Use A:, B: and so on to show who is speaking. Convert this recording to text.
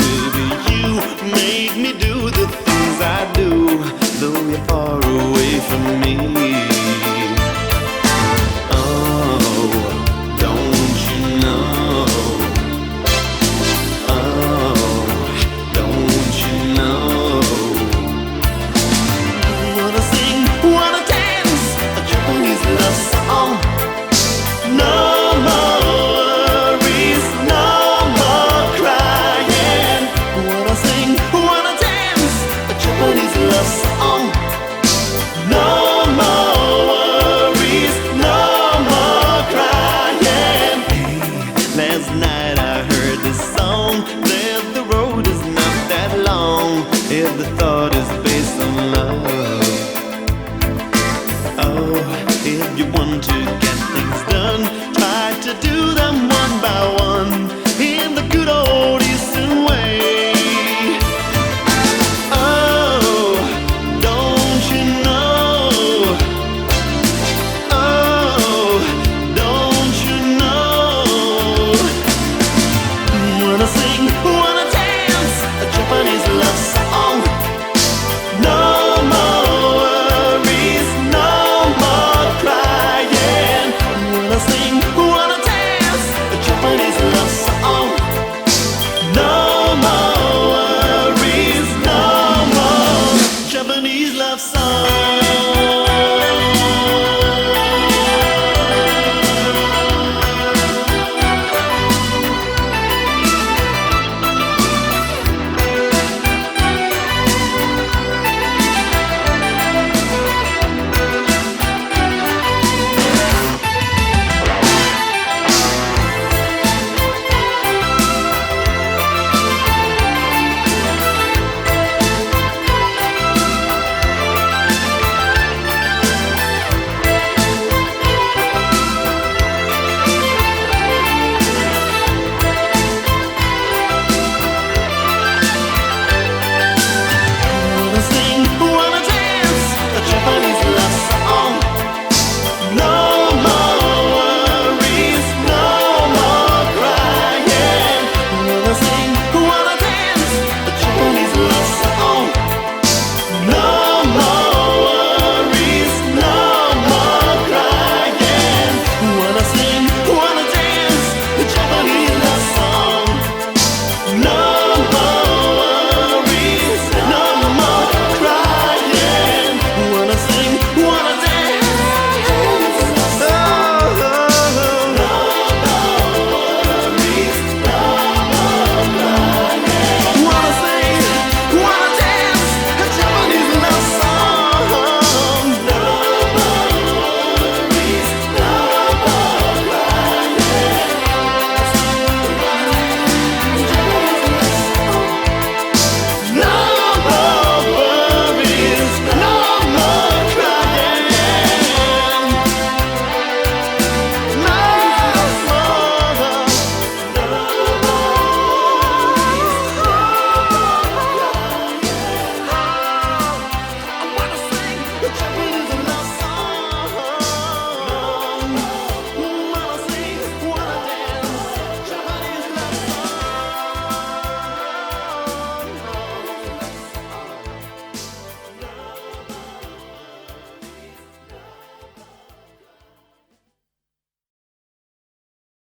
A: baby, you make me do the things I do, though you're far away from me. Oh, don't you know? Oh, don't you know? Wanna sing, wanna dance a Japanese love song. No more worries, no more crying. Wanna sing, wanna dance a Japanese love song. No more worries, no more crying. Last night I heard this song that the road is not that long if the thought is